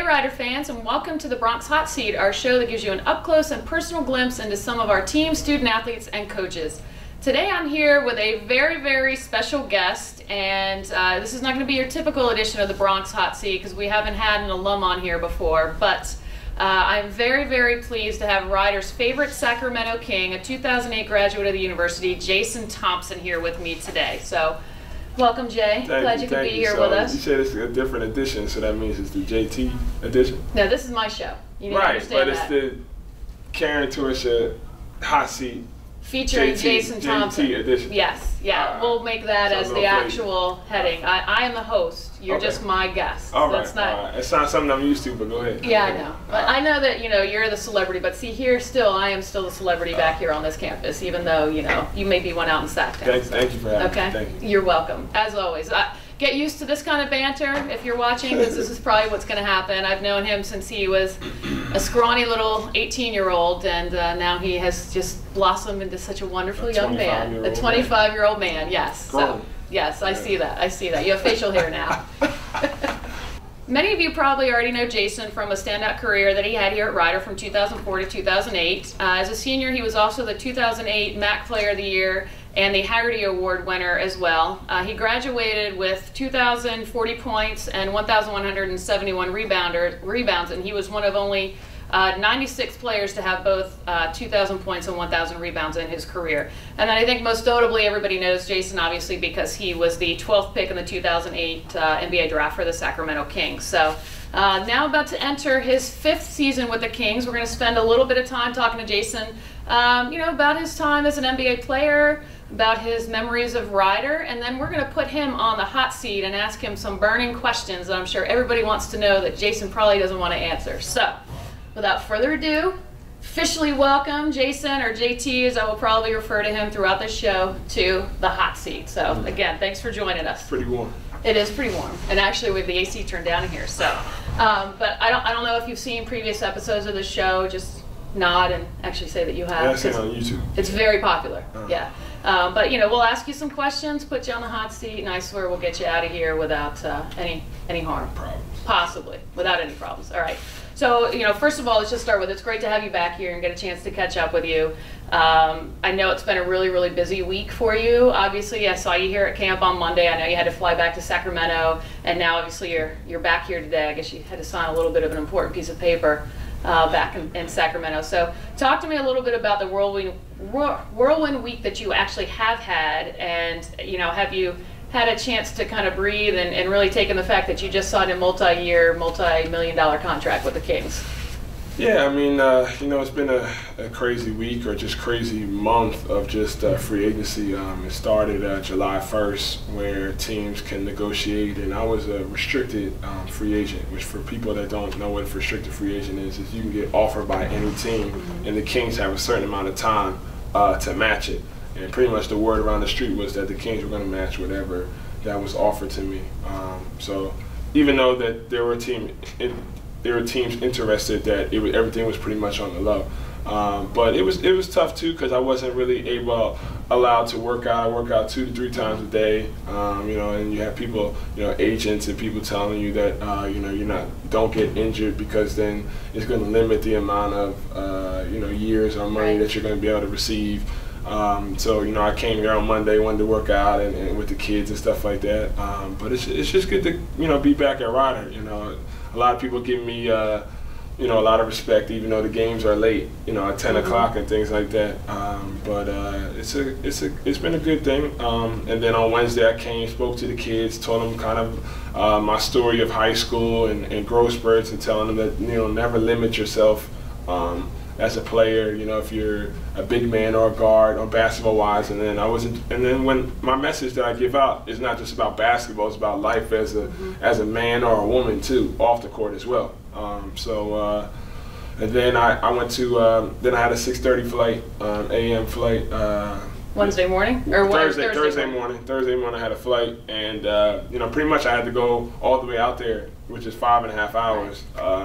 Rider fans, and welcome to the Bronx Hot Seat, our show that gives you an up-close and personal glimpse into some of our team, student athletes, and coaches. Today I'm here with a very, very special guest, and this is not going to be your typical edition of the Bronx Hot Seat because we haven't had an alum on here before, but I'm very, very pleased to have Rider's favorite Sacramento King, a 2008 graduate of the university, Jason Thompson, here with me today. So, welcome, Jay. Glad you could be here with us. You said it's a different edition, so that means it's the JT edition? No, this is my show. You need to understand that. But it's the Karen Torsha Hot Seat featuring Jason Thompson. JT edition. Yes, yeah. We'll make that as the actual heading. I am the host. You're just my guest. All right. It's not something I'm used to, but go ahead. Yeah, I know. But I know that you're the celebrity, but see here still, I am still the celebrity back here on this campus, even though you may be one out in Sacktown. Thank you for having me. Okay. Thank you. You're welcome. As always. Get used to this kind of banter if you're watching, because this is probably what's going to happen. I've known him since he was a scrawny little 18-year-old, and now he has just blossomed into such a wonderful young man. A 25-year-old man, yes. So, yes, I see that. I see that. You have facial hair now. Many of you probably already know Jason from a standout career that he had here at Rider from 2004 to 2008. As a senior, he was also the 2008 MAC Player of the Year and the Haggerty Award winner as well. He graduated with 2,040 points and 1,171 rebounds, and he was one of only 96 players to have both 2,000 points and 1,000 rebounds in his career. And then I think most notably everybody knows Jason obviously because he was the 12th pick in the 2008 NBA draft for the Sacramento Kings. So now about to enter his 5th season with the Kings. We're going to spend a little bit of time talking to Jason about his time as an NBA player, about his memories of Rider, and then we're going to put him on the hot seat and ask him some burning questions that I'm sure everybody wants to know that Jason probably doesn't want to answer. So, without further ado, officially welcome Jason, or JT as I will probably refer to him throughout this show, to the hot seat. So again, thanks for joining us. Pretty warm. It is pretty warm, and actually we have the AC turned down in here. So, but I don't know if you've seen previous episodes of the show. Just nod and actually say that you have. Yeah, I've seen it on YouTube. It's very popular. Yeah. But we'll ask you some questions, put you on the hot seat, and I swear we'll get you out of here without any harm. Problems. Possibly, without any problems. All right. So, first of all, let's just start with, it's great to have you back here and get a chance to catch up with you. I know it's been a really, really busy week for you. Obviously, I saw you here at camp on Monday. I know you had to fly back to Sacramento, and now obviously you're back here today. I guess you had to sign a little bit of an important piece of paper back in Sacramento. So talk to me a little bit about the whirlwind week that you actually have had, and have you had a chance to kind of breathe and really take in the fact that you just signed a multi-year, multi-million-dollar contract with the Kings? Yeah, I mean, it's been a crazy week, or just crazy month of just free agency. It started July 1st, where teams can negotiate, and I was a restricted free agent, which for people that don't know what a restricted free agent is you can get offered by any team, and the Kings have a certain amount of time to match it. And pretty much the word around the street was that the Kings were going to match whatever that was offered to me. So even though that there were teams interested, that everything was pretty much on the low. But it was tough too, because I wasn't really allowed to work out. I work out 2 to 3 times a day. And you have people, agents and people telling you that don't get injured, because then it's going to limit the amount of years or money that you're going to be able to receive. So I came here on Monday, wanted to work out and with the kids and stuff like that. But it's just good to be back at Rider. A lot of people give me a lot of respect, even though the games are late, at 10 o'clock and things like that. But it's been a good thing. And then on Wednesday I came, spoke to the kids, told them kind of my story of high school and growth spurts, and telling them that never limit yourself as a player, if you're a big man or a guard or basketball wise. And then when my message that I give out is not just about basketball, it's about life as a man or a woman too, off the court as well. And then I went to then I had a 6:30 flight, a.m. flight. Wednesday morning or Thursday morning. Thursday morning I had a flight, and pretty much I had to go all the way out there, which is 5.5 hours,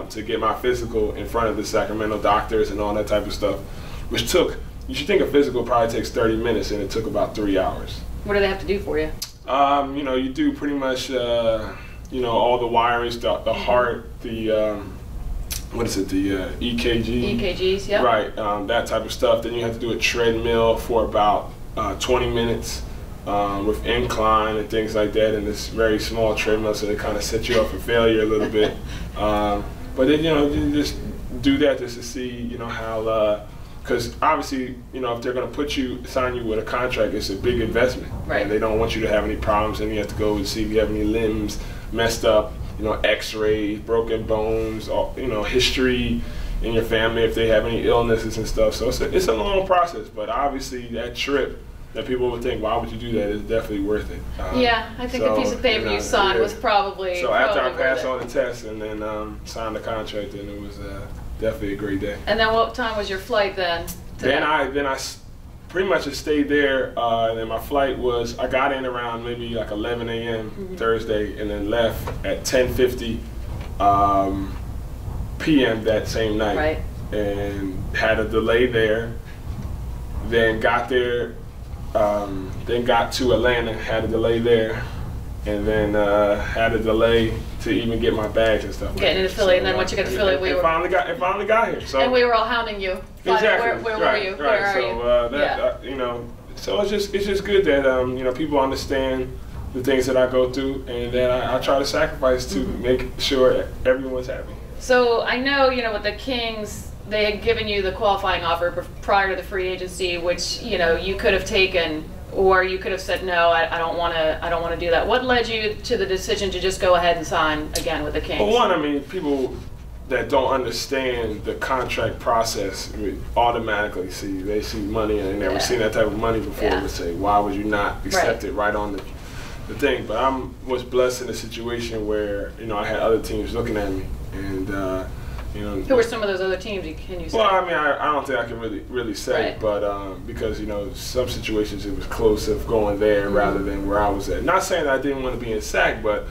to get my physical in front of the Sacramento doctors and all that type of stuff, which took, you should think a physical probably takes 30 minutes, and it took about 3 hours. What do they have to do for you? You do pretty much you know, all the wirings, the heart, the what is it, the EKG? EKGs, yeah. Right, that type of stuff. Then you have to do a treadmill for about 20 minutes with incline and things like that, and this very small treadmill, so they kind of set you up for failure a little bit. But then, you know, you just do that just to see, you know, how, because obviously, you know, if they're going to sign you with a contract, it's a big investment. Right. And they don't want you to have any problems, and you have to go and see if you have any limbs messed up, you know, x-rays, broken bones, you know, history in your family if they have any illnesses and stuff. So it's a long process, but obviously that trip that people would think, why would you do that, is definitely worth it. Yeah, I think the piece of paper you signed was probably So after I passed all the tests and then signed the contract, then it was definitely a great day. And then what time was your flight then? Then I pretty much just stayed there, and then my flight was, I got in around maybe like 11 a.m. Thursday, and then left at 10:50 p.m. that same night. Right. And had a delay there, then got there, then got to Atlanta, had a delay there, and then had a delay to even get my bags and stuff. Getting into Philly, and then once you got to Philly, we finally got here. So and we were all hounding you. Exactly. Where were you? Right. Where are so you? you know, so it's just good that you know, people understand the things that I go through, and that I try to sacrifice to make sure everyone's happy. So I know, you know, with the Kings, they had given you the qualifying offer prior to the free agency, which, you know, you could have taken, or you could have said no, I don't want to do that. What led you to the decision to just go ahead and sign again with the Kings? Well, one, I mean, people that don't understand the contract process automatically they see money and they never seen that type of money before. Would say, why would you not accept it right on the thing? But I was blessed in a situation where, you know, I had other teams looking at me, and you know. Who were some of those other teams? Can you say? Well, I mean, I don't think I can really say, but because, you know, some situations it was close of going there rather than where I was at. Not saying that I didn't want to be in SAC, but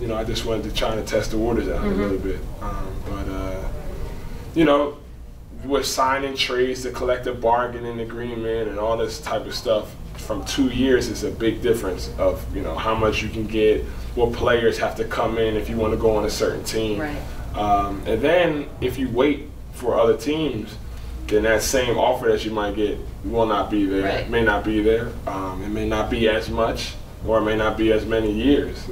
you know, I just wanted to try to test the waters out a little bit. You know, with signing trades, the collective bargaining agreement, and all this type of stuff, from 2 years is a big difference of, you know, how much you can get, what players have to come in if you want to go on a certain team. Right. And then if you wait for other teams, then that same offer that you might get will not be there. Right. It may not be there. It may not be as much, or it may not be as many years.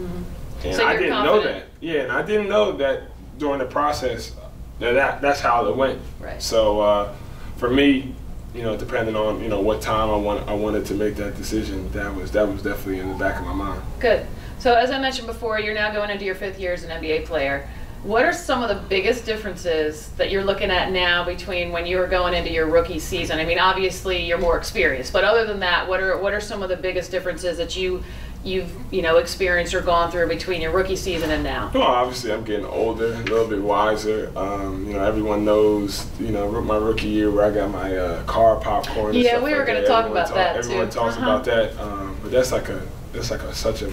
And So I you're didn't know that. Yeah, and I didn't know that during the process that's how it went. Right. So for me, you know, depending on, you know, what time I wanted to make that decision, that was definitely in the back of my mind. Good. So as I mentioned before, you're now going into your 5th year as an NBA player. What are some of the biggest differences that you're looking at now between when you were going into your rookie season? I mean, obviously you're more experienced, but other than that, what are some of the biggest differences that you've you know, experienced or gone through between your rookie season and now? Well, obviously I'm getting older, a little bit wiser. You know, everyone knows, you know, my rookie year where I got my car popcorn. And yeah, stuff we were like going to that. talk about that too. Everyone talks about that, but that's like such a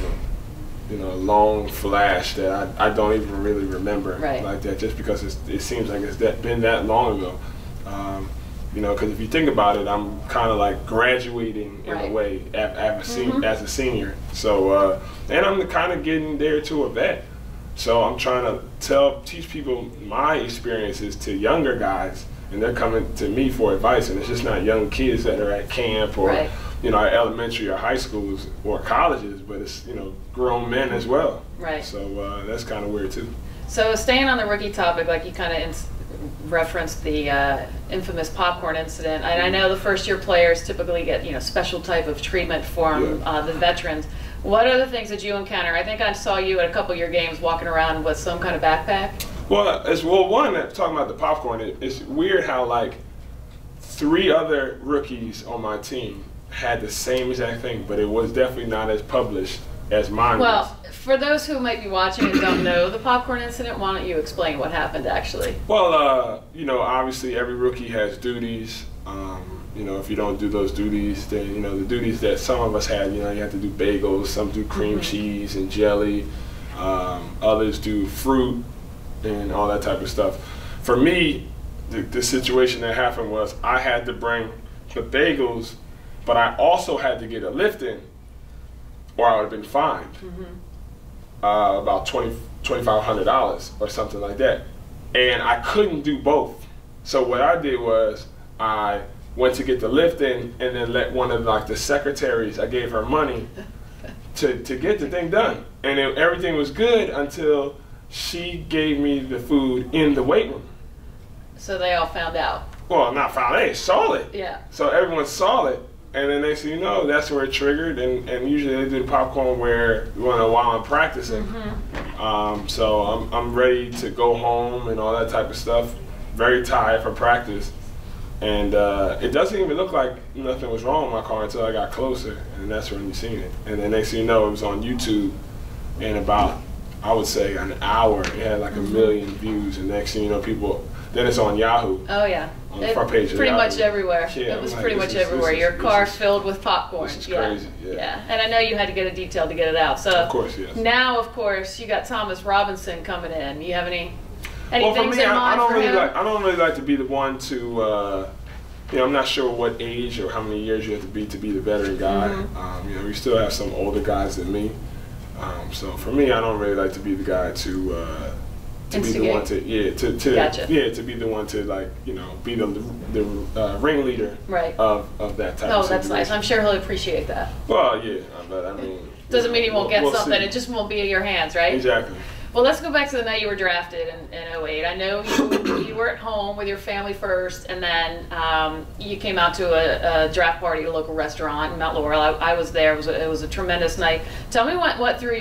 you know, long flash that I don't even really remember like that, just because it seems like it's been that long ago. You know, because if you think about it, I'm kind of like graduating in a way as a senior. So, and I'm kind of getting there to a vet. So I'm trying to teach people my experiences to younger guys, and they're coming to me for advice. And it's just not young kids that are at camp or you know, elementary or high schools or colleges, but it's, you know, grown men as well. Right. So that's kind of weird too. So staying on the rookie topic, like you kind of referenced the infamous popcorn incident, and I know the first-year players typically get, you know, special type of treatment from the veterans. What are the things that you encounter? I think I saw you at a couple of your games walking around with some kind of backpack. Well, one, talking about the popcorn, it's weird how like 3 other rookies on my team had the same exact thing, but it was definitely not as published as mine was. Well, for those who might be watching and don't know the popcorn incident, why don't you explain what happened actually? Well, you know, obviously every rookie has duties. You know, if you don't do those duties, then, you know, the duties that some of us had, you know, you have to do bagels, some do cream cheese and jelly, others do fruit and all that type of stuff. For me, the situation that happened was I had to bring the bagels, but I also had to get a lift in, or I would have been fined. about $2,500 or something like that. And I couldn't do both. So what I did was I went to get the lift in and then let one of like the secretaries, I gave her money to get the thing done. And everything was good until she gave me the food in the weight room. So they all found out. Well, not found, they saw it. Yeah. So everyone saw it. And then next thing you know, that's where it triggered. And usually they do the popcorn while I'm practicing. So I'm ready to go home and all that type of stuff. Very tired from practice. And it doesn't even look like nothing was wrong with my car until I got closer. And that's when you seen it. And then next thing you know, it was on YouTube. And about, I would say, an hour, it had like 1 million views. And next thing you know, then it's on Yahoo. Oh yeah. On the front page of pretty Yahoo. much everywhere. Yeah, it was like, pretty much everywhere. Your car filled with popcorn. This is crazy. Yeah. And I know you had to get a detail to get it out. So of course, yes. Now, of course, you got Thomas Robinson coming in. You have any well, things in mind I don't for really him? I don't really like to be the one to. I'm not sure what age or how many years you have to be the veteran guy. We still have some older guys than me. So for me, I don't really like to be the guy to be the one to be the one to be the ringleader of that type of situation. That's nice. I'm sure he'll appreciate that. Well, yeah, but I mean, doesn't mean he won't get something. See. It just won't be in your hands, right? Exactly. Well, let's go back to the night you were drafted in 08. I know you were at home with your family first, and then you came out to a draft party at a local restaurant in Mount Laurel. I was there. It was a tremendous night. Tell me what went through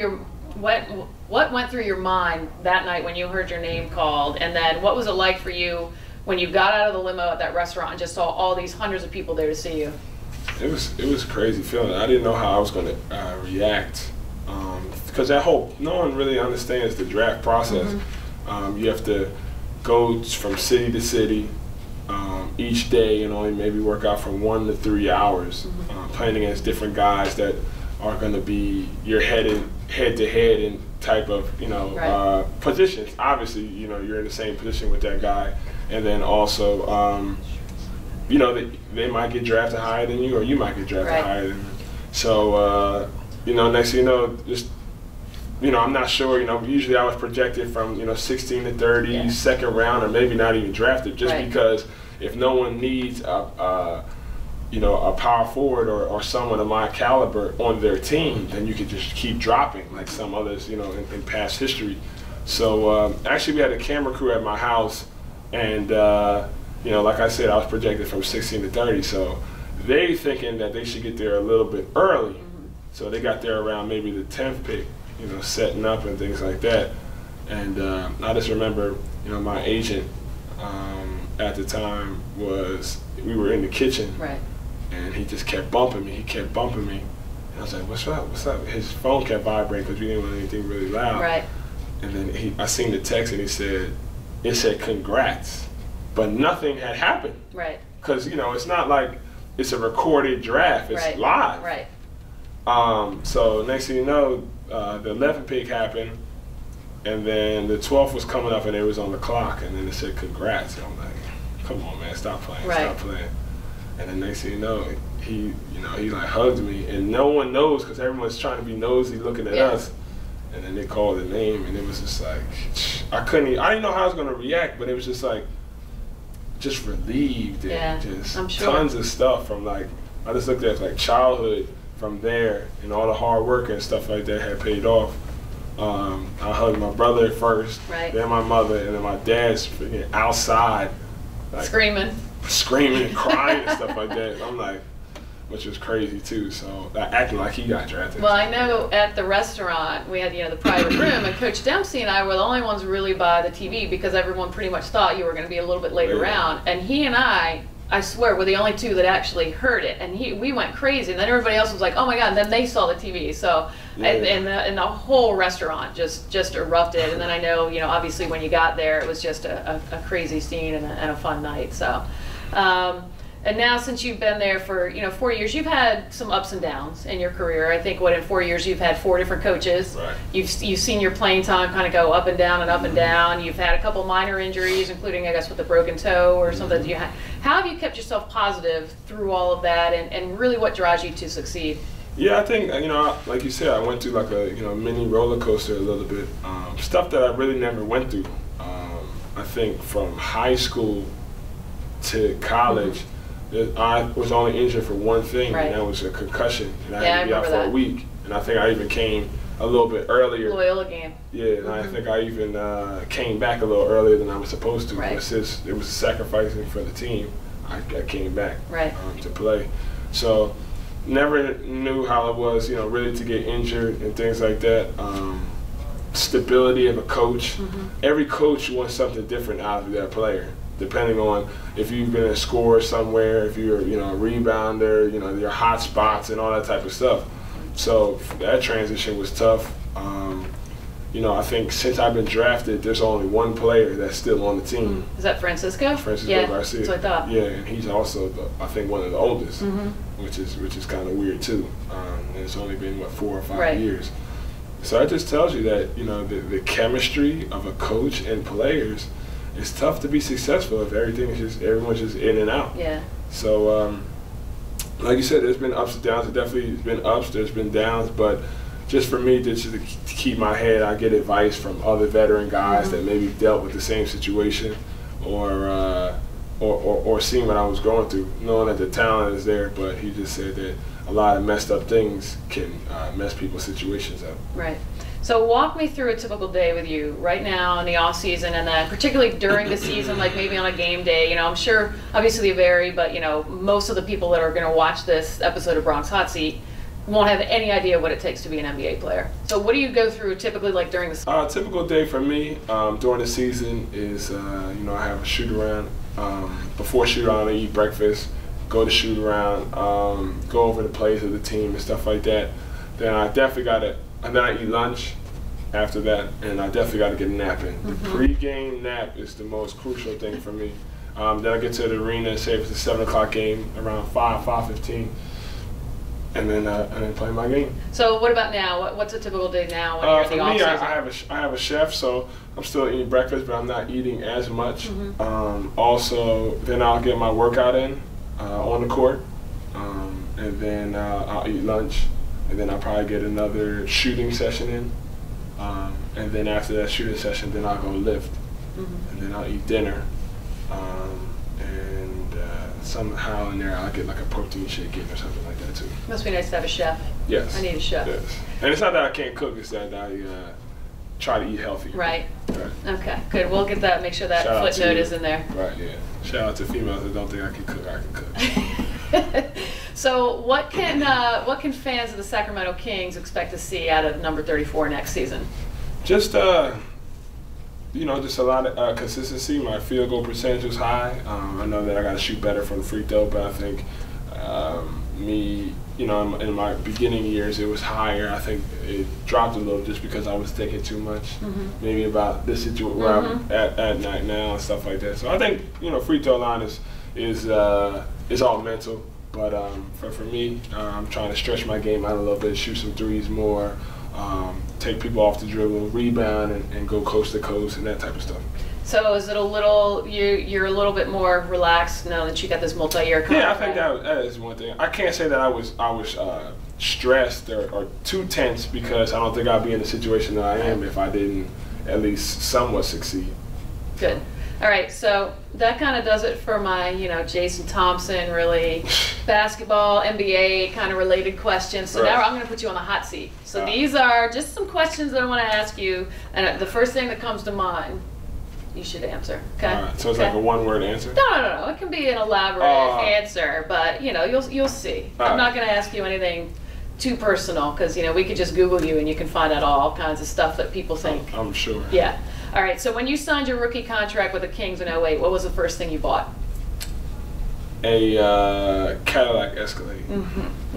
your mind that night when you heard your name called, and then what was it like for you when you got out of the limo at that restaurant and just saw all these hundreds of people there to see you? It was a crazy feeling. I didn't know how I was going to react. Because no one really understands the draft process. You have to go from city to city each day and only maybe work out for 1 to 3 hours, playing against different guys that are going to be your head to head in type of positions. Obviously, you're in the same position with that guy, and then also they might get drafted higher than you, or you might get drafted higher than them. So next thing you know, just I'm not sure. Usually I was projected from 16 to 30, second round, or maybe not even drafted, just because if no one needs a power forward or someone of my caliber on their team, then you could just keep dropping like some others, in past history. So actually, we had a camera crew at my house, and like I said, I was projected from 16 to 30. So they thinking that they should get there a little bit early. So they got there around maybe the 10th pick. Setting up and things like that. And I just remember, my agent at the time we were in the kitchen, and he just kept bumping me. And I was like, what's up? His phone kept vibrating because we didn't want anything really loud. And then I seen the text, and it said congrats, but nothing had happened. Because, it's not like it's a recorded draft, it's live. So next thing you know, the 11th pick happened, and then the 12th was coming up, and it was on the clock, and then it said congrats. And I'm like, come on, man, stop playing, stop playing. And then next thing you know, he like hugged me, and no one knows because everyone's trying to be nosy looking at us. And then they called the name, and it was just like, I didn't know how I was gonna react, but it was just like, just relieved and just tons of stuff from I just looked at like childhood. From there, and all the hard work and stuff like that had paid off. I hugged my brother first, then my mother, and then my dad's outside, screaming and crying and stuff like that. I'm like, which was crazy too. So acting like he got drafted. Well, I know at the restaurant we had the private room, and Coach Dempsey and I were the only ones really by the TV because everyone pretty much thought you were going to be a little bit later round, and he and I swear, we're the only two that actually heard it, and we went crazy, and then everybody else was like, "Oh my God!" And then they saw the TV, so and the whole restaurant just erupted. And then I know, obviously when you got there, it was just a crazy scene and a fun night. So, and now since you've been there for 4 years, you've had some ups and downs in your career. I think in 4 years you've had 4 different coaches. You've seen your playing time kind of go up and down and up and down. You've had a couple minor injuries, including I guess with a broken toe or something that you had. How have you kept yourself positive through all of that, and really what drives you to succeed? Yeah, I think, like you said, I went through like a mini roller coaster a little bit. Stuff that I really never went through. I think from high school to college, I was only injured for one thing, and that was a concussion, and I had to be out for a week. And I think I even came a little bit earlier. Loyola game. Yeah, and I think I even came back a little earlier than I was supposed to. Right. But since it was sacrificing for the team, I came back to play. So never knew how it was, really to get injured and things like that. Stability of a coach. Every coach wants something different out of their player, depending on if you've been a scorer somewhere, if you're a rebounder, your hot spots and all that type of stuff. So that transition was tough. I think since I've been drafted, there's only one player that's still on the team. Is that Francisco? Francisco Garcia. That's what I thought. Yeah, and he's also, I think, one of the oldest, which is kind of weird too. And it's only been 4 or 5 years. So that just tells you that the chemistry of a coach and players, it's tough to be successful if everyone's just in and out. Yeah. So like you said, there's been ups and downs. There's been ups, there's been downs, but just for me, just to keep my head, I get advice from other veteran guys that maybe dealt with the same situation, or seeing what I was going through, knowing that the talent is there. But he just said that a lot of messed up things can mess people's situations up. Right. So walk me through a typical day with you right now in the off season, and then particularly during the season, like maybe on a game day. I'm sure obviously they vary, but most of the people that are going to watch this episode of Bronx Hot Seat won't have any idea what it takes to be an NBA player. So what do you go through typically like during the season? A typical day for me during the season is, I have a shoot around. Before shoot around, I eat breakfast, go to shoot around, go over the plays of the team and stuff like that. Then I definitely and then I eat lunch after that, and I definitely got to get a nap in. The pre-game nap is the most crucial thing for me. Then I get to the arena, say if it's a 7 o'clock game, around 5:15. And then play my game. So what about now? What's a typical day now when you're in the off season? For me, I have a chef, so I'm still eating breakfast, but I'm not eating as much. Also, then I'll get my workout in on the court, and then I'll eat lunch, and then I'll probably get another shooting session in, and then after that shooting session, then I'll go lift, and then I'll eat dinner, and somehow in there I'll get like a protein shake in or something like that too. Must be nice to have a chef. Yes. I need a chef. Yes. And it's not that I can't cook, it's that I try to eat healthy. Right. Okay, good. We'll get that, make sure that footnote is in there. Right, yeah. Shout out to females that don't think I can cook. So what can fans of the Sacramento Kings expect to see out of number 34 next season? Just just a lot of consistency. My field goal percentage was high. I know that I got to shoot better from the free throw, but I think in my beginning years it was higher. I think it dropped a little just because I was taking too much, maybe about this situation where I'm at night now and stuff like that. So I think free throw line is all mental, but for me, I'm trying to stretch my game out a little bit, shoot some threes more. Take people off the dribble, rebound, and go coast to coast and that type of stuff. So is it you're a little bit more relaxed now that you got this multi-year contract? Yeah, I think that is one thing. I can't say that I was stressed or too tense, because I don't think I'd be in the situation that I am if I didn't at least somewhat succeed. Good. All right, so that kind of does it for my, Jason Thompson, really basketball, NBA kind of related questions. So now I'm going to put you on the hot seat. So these are just some questions that I want to ask you, and the first thing that comes to mind, you should answer. Okay. All right. So it's like a one-word answer. No. It can be an elaborate answer, but you'll see. I'm not going to ask you anything too personal, because we could just Google you and you can find out all kinds of stuff that people think. I'm sure. Yeah. All right, so when you signed your rookie contract with the Kings in 2008, what was the first thing you bought? A Cadillac Escalade.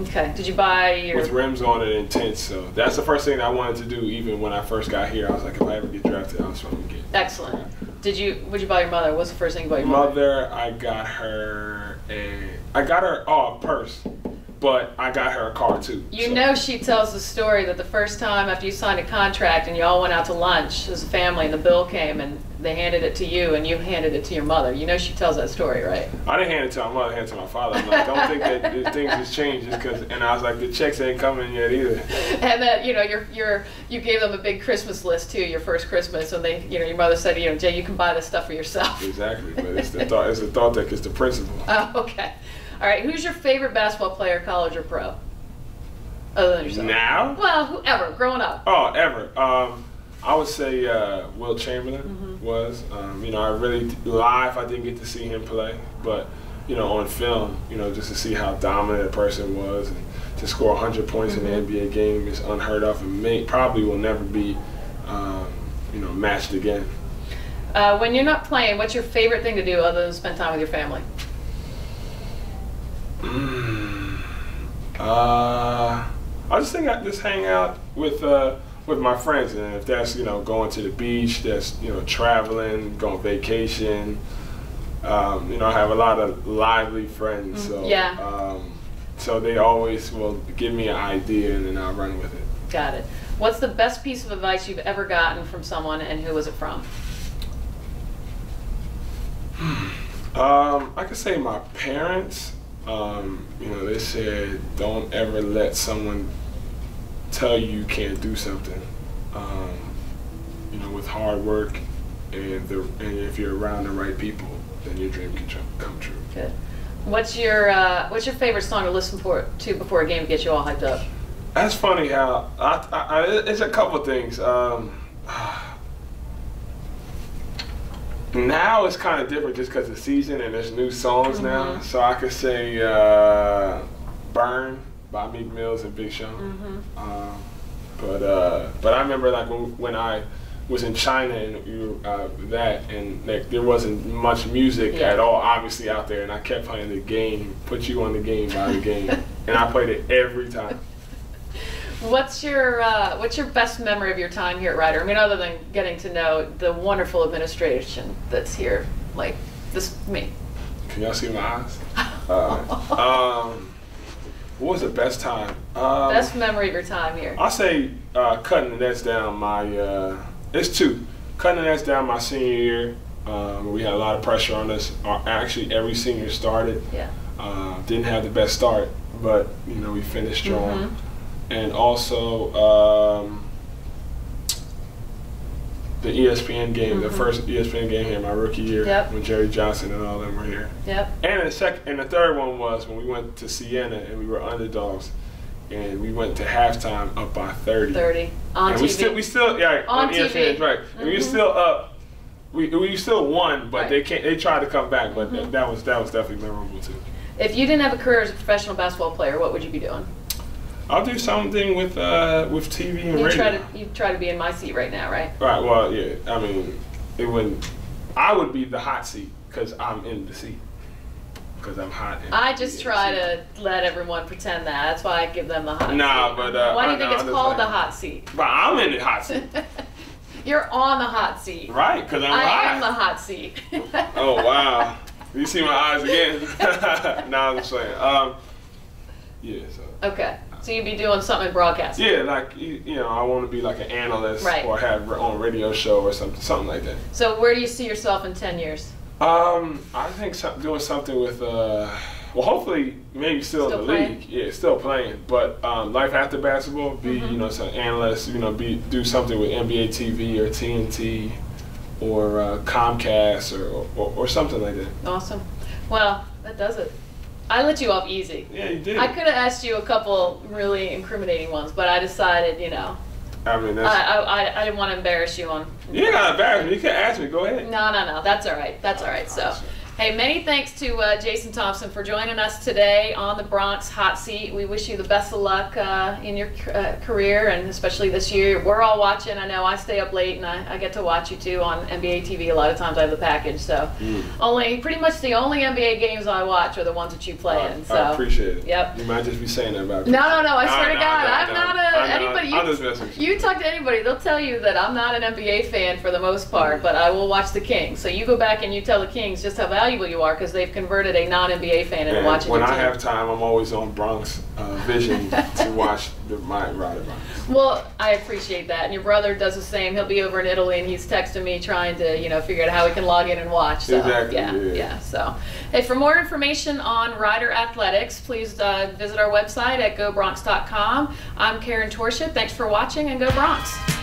Okay, did you buy your... With rims on it and tints, so that's the first thing I wanted to do even when I first got here. I was like, if I ever get drafted, I was trying to get. Excellent. What'd you buy your mother? What's the first thing you bought your mother? I got her a purse. But I got her a car too. She tells the story that the first time after you signed a contract and you all went out to lunch as a family and the bill came and they handed it to you, and you handed it to your mother. You know she tells that story, right? I didn't hand it to my mother, I handed it to my father. I'm like, don't think that things has changed just because. And I was like, the checks ain't coming yet either. And then you gave them a big Christmas list too, your first Christmas, and they your mother said, Jay, you can buy this stuff for yourself. Exactly, but it's the thought. It's the thought that gets the principle. Oh, okay. All right. Who's your favorite basketball player, college or pro? Other than yourself. Now? Well, whoever, growing up. Oh, ever. I would say Will Chamberlain was. I really live. I didn't get to see him play, but on film, just to see how dominant a person was, and to score 100 points in an NBA game is unheard of, and probably will never be, matched again. When you're not playing, what's your favorite thing to do other than spend time with your family? I just think I just hang out with my friends, and if that's going to the beach, that's traveling, going vacation. I have a lot of lively friends, so so they always will give me an idea, and then I'll run with it. Got it. What's the best piece of advice you've ever gotten from someone, and who was it from? I could say my parents. They said, don't ever let someone tell you can't do something. With hard work and if you're around the right people, then your dream can come true. Good. What's your favorite song to listen to before a game to get you all hyped up? That's funny how it's a couple things. Now it's kind of different just because of the season and there's new songs now. So I could say "Burn" by Meek Mills and Big Sean. But I remember like when I was in China and there wasn't much music at all, obviously out there, and I kept playing the game, Put You on the Game by the Game, and I played it every time. What's your best memory of your time here at Rider? I mean, other than getting to know the wonderful administration that's here, like me. Can y'all see my eyes? What was the best time? Best memory of your time here? I'll say cutting the nets down it's two. Cutting the nets down my senior year. We had a lot of pressure on us. Actually, every senior started. Yeah. Didn't have the best start, but we finished strong. And also the ESPN game, the first ESPN game here, my rookie year, when Jerry Johnson and all them were here. And the third one was when we went to Siena and we were underdogs, and we went to halftime up by 30. 30 on and TV. We still on ESPN, right? And we were still up. We still won, but they tried to come back, but that was definitely memorable too. If you didn't have a career as a professional basketball player, what would you be doing? I'll do something with TV and radio. You try to be in my seat right now, right? Right. Well, yeah. I mean, I would be the hot seat because I'm in the seat because I'm hot. I just try to let everyone pretend that. That's why I give them the hot seat. But why do you think it's called the hot seat? But I'm in the hot seat. You're on the hot seat. Right, because I'm hot. I am the hot seat. Oh wow! You see my eyes again? No, I'm just saying. Yeah. So. Okay. So you'd be doing something in broadcasting? Yeah, like I want to be like an analyst or have on a radio show or something like that. So where do you see yourself in 10 years? I think doing something with hopefully maybe still in the league. Yeah, still playing. But life after basketball, be some analyst. Do something with NBA TV or TNT or Comcast or something like that. Awesome. Well, that does it. I let you off easy. Yeah, you did. I could have asked you a couple really incriminating ones, but I decided, I mean, I didn't want to embarrass you on. You ain't got to embarrass me. You can ask me. Go ahead. No. That's all right. That's all right. So, hey, many thanks to Jason Thompson for joining us today on the Bronx Hot Seat. We wish you the best of luck in your career, and especially this year. We're all watching. I know I stay up late, and I get to watch you too on NBA TV. A lot of times I have the package, so pretty much the only NBA games I watch are the ones that you play in. So I appreciate it. Yep. You might just be saying that about me. No. I swear to God, I'm not anybody. I'm just messing with you. You talk to anybody, they'll tell you that I'm not an NBA fan for the most part, but I will watch the Kings. So you go back and you tell the Kings just how valuable you are because they've converted a non-NBA fan into watching when your I team. have time, I'm always on Bronx vision to watch my rider bikes. Well, I appreciate that, and your brother does the same. He'll be over in Italy, and he's texting me trying to, figure out how we can log in and watch. So, Exactly. Yeah. So, hey, for more information on rider athletics, please visit our website at gobronx.com. I'm Karen Torship. Thanks for watching, and go Bronx.